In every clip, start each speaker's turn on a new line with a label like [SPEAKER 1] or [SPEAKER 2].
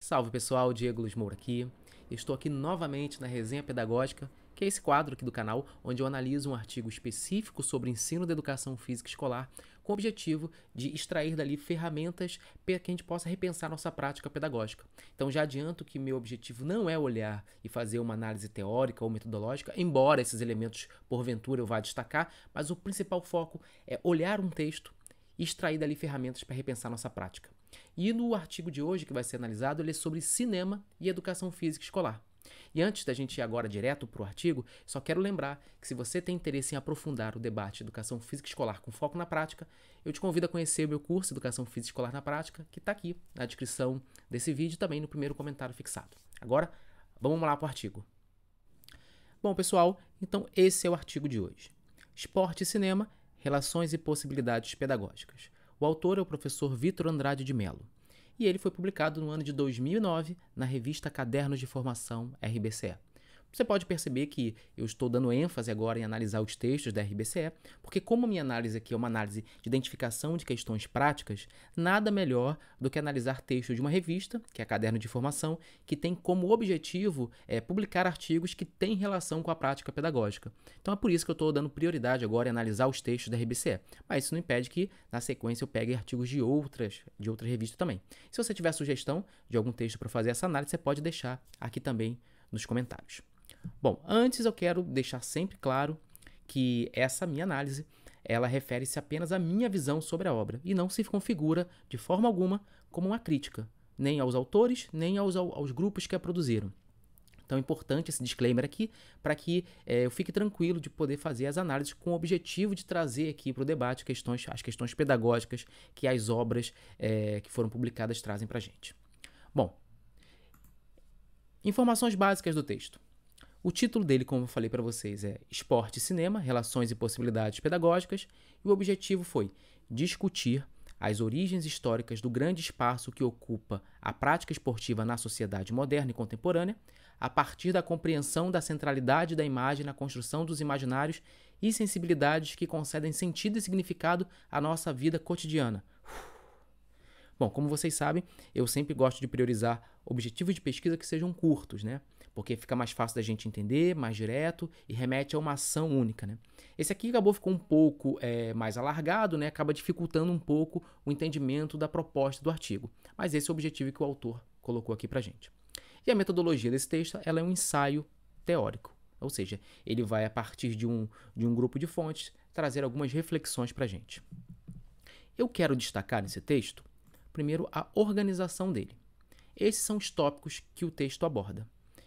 [SPEAKER 1] Salve pessoal, Diego Luz Moura aqui. Estou aqui novamente na Resenha Pedagógica, que é esse quadro aqui do canal, onde eu analiso um artigo específico sobre ensino da educação física escolar, com o objetivo de extrair dali ferramentas para que a gente possa repensar nossa prática pedagógica. Então já adianto que meu objetivo não é olhar e fazer uma análise teórica ou metodológica, embora esses elementos porventura eu vá destacar, mas o principal foco é olhar um texto e extrair dali ferramentas para repensar nossa prática. E no artigo de hoje que vai ser analisado, ele é sobre cinema e educação física escolar. E antes da gente ir agora direto para o artigo, só quero lembrar que se você tem interesse em aprofundar o debate de educação física escolar com foco na prática, eu te convido a conhecer o meu curso Educação Física Escolar na Prática, que está aqui na descrição desse vídeo e também no primeiro comentário fixado. Agora, vamos lá para o artigo. Bom, pessoal, então esse é o artigo de hoje. Esporte e cinema, relações e possibilidades pedagógicas. O autor é o professor Vitor Andrade de Mello, e ele foi publicado no ano de 2009 na revista Cadernos de Formação RBCE. Você pode perceber que eu estou dando ênfase agora em analisar os textos da RBCE, porque como a minha análise aqui é uma análise de identificação de questões práticas, nada melhor do que analisar textos de uma revista, que é a Caderno de Formação, que tem como objetivo publicar artigos que têm relação com a prática pedagógica. Então é por isso que eu estou dando prioridade agora em analisar os textos da RBCE. Mas isso não impede que, na sequência, eu pegue artigos de outras revistas também. Se você tiver sugestão de algum texto para fazer essa análise, você pode deixar aqui também nos comentários. Bom, antes eu quero deixar sempre claro que essa minha análise, ela refere-se apenas à minha visão sobre a obra e não se configura de forma alguma como uma crítica, nem aos autores, nem aos grupos que a produziram. Então é importante esse disclaimer aqui para que eu fique tranquilo de poder fazer as análises com o objetivo de trazer aqui para o debate as questões pedagógicas que as obras que foram publicadas trazem para a gente. Bom, informações básicas do texto. O título dele, como eu falei para vocês, é Esporte e Cinema, Relações e Possibilidades Pedagógicas, e o objetivo foi discutir as origens históricas do grande espaço que ocupa a prática esportiva na sociedade moderna e contemporânea, a partir da compreensão da centralidade da imagem na construção dos imaginários e sensibilidades que concedem sentido e significado à nossa vida cotidiana. Bom, como vocês sabem, eu sempre gosto de priorizar objetivos de pesquisa que sejam curtos, né? Porque fica mais fácil da gente entender, mais direto e remete a uma ação única, né? Esse aqui ficou um pouco mais alargado, né? Acaba dificultando um pouco o entendimento da proposta do artigo. Mas esse é o objetivo que o autor colocou aqui pra gente. E a metodologia desse texto, ela é um ensaio teórico. Ou seja, ele vai, a partir de um grupo de fontes, trazer algumas reflexões pra gente. Eu quero destacar nesse texto, primeiro, a organização dele. Esses são os tópicos que o texto aborda.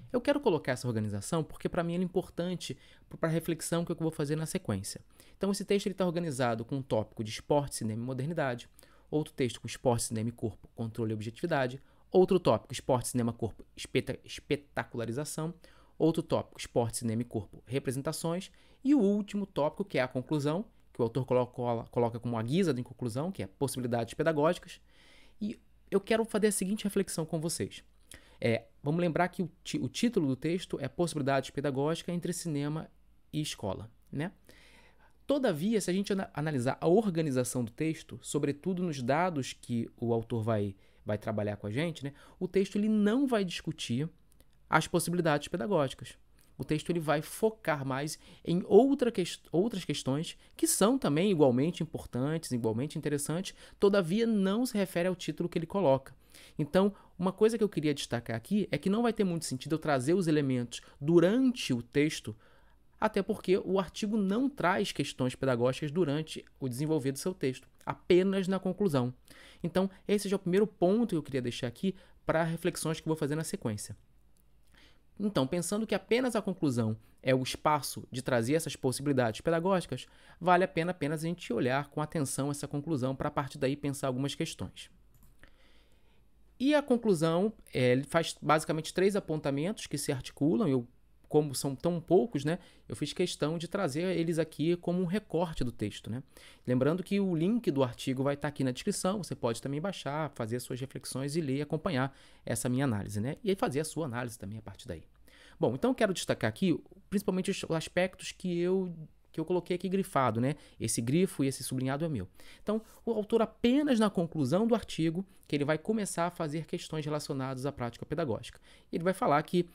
[SPEAKER 1] Eu quero colocar essa organização porque para mim é importante para a reflexão que eu vou fazer na sequência. Então esse texto está organizado com um tópico de esporte, cinema e modernidade, outro texto com esporte, cinema e corpo, controle e objetividade, outro tópico esporte, cinema, corpo, espetacularização, outro tópico esporte, cinema e corpo, representações, e o último tópico, que é a conclusão, que o autor coloca como a guisa de conclusão, que é possibilidades pedagógicas. E eu quero fazer a seguinte reflexão com vocês. Vamos lembrar que o título do texto é Possibilidades Pedagógicas entre Cinema e Escola, né? Todavia, se a gente analisar a organização do texto, sobretudo nos dados que o autor vai trabalhar com a gente, né, o texto ele não vai discutir as possibilidades pedagógicas. O texto ele vai focar mais em outras questões que são também igualmente importantes, igualmente interessantes, todavia não se refere ao título que ele coloca. Então, uma coisa que eu queria destacar aqui é que não vai ter muito sentido eu trazer os elementos durante o texto, até porque o artigo não traz questões pedagógicas durante o desenvolver do seu texto, apenas na conclusão. Então, esse já é o primeiro ponto que eu queria deixar aqui para reflexões que eu vou fazer na sequência. Então, pensando que apenas a conclusão é o espaço de trazer essas possibilidades pedagógicas, vale a pena apenas a gente olhar com atenção essa conclusão para a partir daí pensar algumas questões. E a conclusão, ele faz basicamente 3 apontamentos que se articulam. Como são tão poucos, né, eu fiz questão de trazer eles aqui como um recorte do texto, né? Lembrando que o link do artigo vai estar aqui na descrição, você pode também baixar, fazer suas reflexões e ler e acompanhar essa minha análise, né? E aí fazer a sua análise também a partir daí. Bom, então eu quero destacar aqui principalmente os aspectos que que eu coloquei aqui grifado, né? Esse grifo e esse sublinhado é meu. Então, o autor apenas na conclusão do artigo, que ele vai começar a fazer questões relacionadas à prática pedagógica. Ele vai falar que,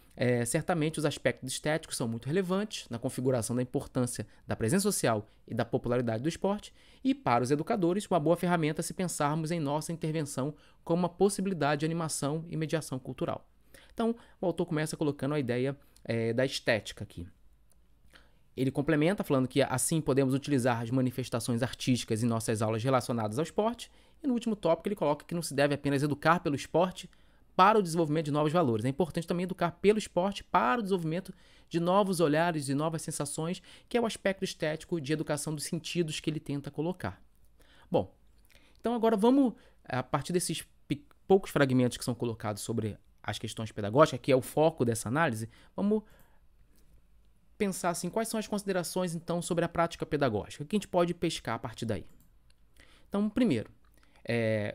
[SPEAKER 1] certamente, os aspectos estéticos são muito relevantes na configuração da importância da presença social e da popularidade do esporte, e, para os educadores, uma boa ferramenta se pensarmos em nossa intervenção como uma possibilidade de animação e mediação cultural. Então, o autor começa colocando a ideia da estética aqui. Ele complementa falando que assim podemos utilizar as manifestações artísticas em nossas aulas relacionadas ao esporte. E no último tópico ele coloca que não se deve apenas educar pelo esporte para o desenvolvimento de novos valores. É importante também educar pelo esporte para o desenvolvimento de novos olhares e novas sensações, que é o aspecto estético de educação dos sentidos que ele tenta colocar. Bom, então agora vamos, a partir desses poucos fragmentos que são colocados sobre as questões pedagógicas, que é o foco dessa análise, vamos pensar assim, quais são as considerações então sobre a prática pedagógica, o que a gente pode pescar a partir daí. Então, primeiro,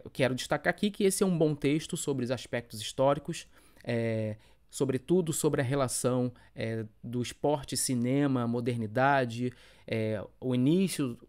[SPEAKER 1] eu quero destacar aqui que esse é um bom texto sobre os aspectos históricos, sobretudo sobre a relação do esporte, cinema, modernidade, o início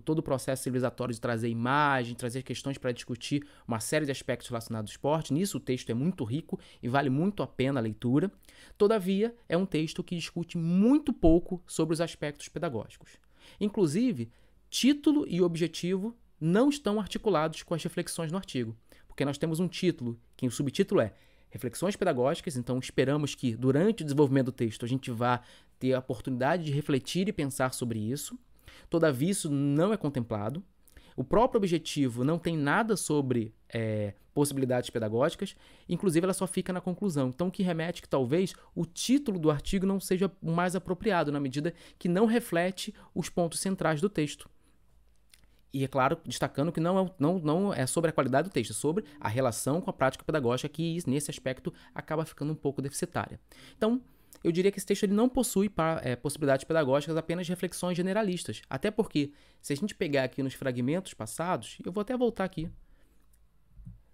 [SPEAKER 1] todo o processo civilizatório de trazer imagem, trazer questões para discutir uma série de aspectos relacionados ao esporte. Nisso o texto é muito rico e vale muito a pena a leitura. Todavia, é um texto que discute muito pouco sobre os aspectos pedagógicos. Inclusive, título e objetivo não estão articulados com as reflexões no artigo, porque nós temos um título, que o subtítulo é Reflexões Pedagógicas, então esperamos que durante o desenvolvimento do texto a gente vá ter a oportunidade de refletir e pensar sobre isso. Todavia, isso não é contemplado. O próprio objetivo não tem nada sobre possibilidades pedagógicas, inclusive ela só fica na conclusão. Então, o que remete que talvez o título do artigo não seja o mais apropriado, na medida que não reflete os pontos centrais do texto. E, é claro, destacando que não é sobre a qualidade do texto, é sobre a relação com a prática pedagógica, que nesse aspecto acaba ficando um pouco deficitária. Então, eu diria que esse texto ele não possui possibilidades pedagógicas, apenas reflexões generalistas. Até porque, se a gente pegar aqui nos fragmentos passados, eu vou até voltar aqui.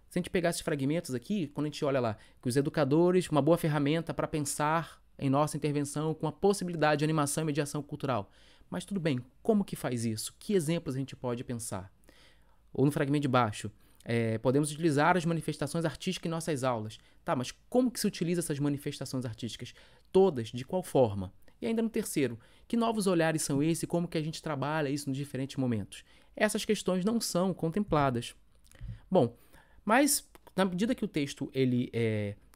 [SPEAKER 1] Se a gente pegar esses fragmentos aqui, quando a gente olha lá, que os educadores, uma boa ferramenta para pensar em nossa intervenção com a possibilidade de animação e mediação cultural. Mas tudo bem, como que faz isso? Que exemplos a gente pode pensar? Ou no fragmento de baixo, podemos utilizar as manifestações artísticas em nossas aulas. Tá, mas como que se utiliza essas manifestações artísticas? Todas, de qual forma? E ainda no terceiro, que novos olhares são esses e como que a gente trabalha isso nos diferentes momentos? Essas questões não são contempladas. Bom, mas na medida que o texto ele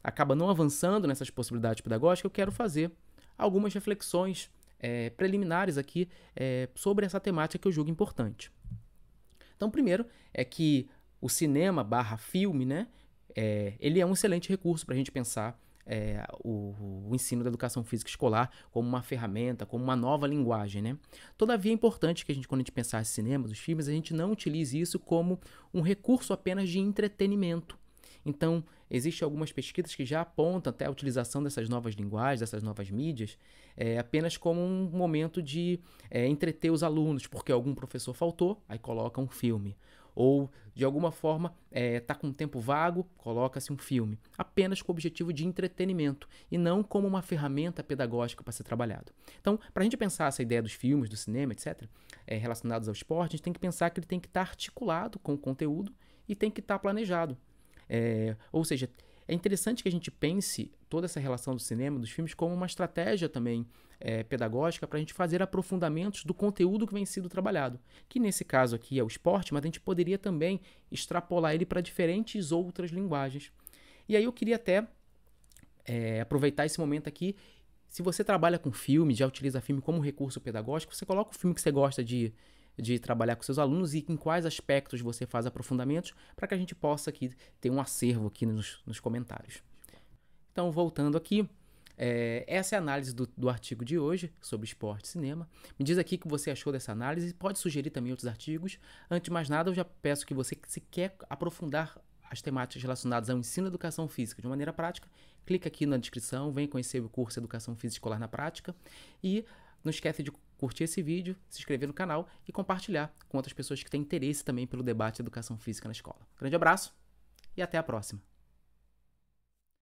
[SPEAKER 1] acaba não avançando nessas possibilidades pedagógicas, eu quero fazer algumas reflexões preliminares aqui sobre essa temática que eu julgo importante. Então, primeiro é que o cinema / filme, né, ele é um excelente recurso para a gente pensar o ensino da educação física escolar como uma ferramenta, como uma nova linguagem, né? Todavia é importante que quando a gente pensar em cinema, os filmes, a gente não utilize isso como um recurso apenas de entretenimento. Então, existem algumas pesquisas que já apontam até a utilização dessas novas linguagens, dessas novas mídias, apenas como um momento de entreter os alunos, porque algum professor faltou, aí coloca um filme. Ou, de alguma forma, está com um tempo vago, coloca-se um filme. Apenas com o objetivo de entretenimento e não como uma ferramenta pedagógica para ser trabalhado. Então, para a gente pensar essa ideia dos filmes, do cinema, etc., relacionados ao esporte, a gente tem que pensar que ele tem que estar articulado com o conteúdo e tem que estar planejado. Ou seja, é interessante que a gente pense toda essa relação do cinema, dos filmes, como uma estratégia também pedagógica para a gente fazer aprofundamentos do conteúdo que vem sendo trabalhado. Que nesse caso aqui é o esporte, mas a gente poderia também extrapolar ele para diferentes outras linguagens. E aí eu queria até aproveitar esse momento aqui. Se você trabalha com filme, já utiliza filme como recurso pedagógico, você coloca o filme que você gosta de trabalhar com seus alunos e em quais aspectos você faz aprofundamentos para que a gente possa aqui ter um acervo aqui nos comentários. Então, voltando aqui, essa é a análise do artigo de hoje sobre esporte e cinema. Me diz aqui o que você achou dessa análise, pode sugerir também outros artigos. Antes de mais nada, eu já peço que você, se quer aprofundar as temáticas relacionadas ao ensino e educação física de maneira prática, clica aqui na descrição, vem conhecer o curso Educação Física Escolar na Prática e não esquece de curtir esse vídeo, se inscrever no canal e compartilhar com outras pessoas que têm interesse também pelo debate de educação física na escola. Grande abraço e até a próxima!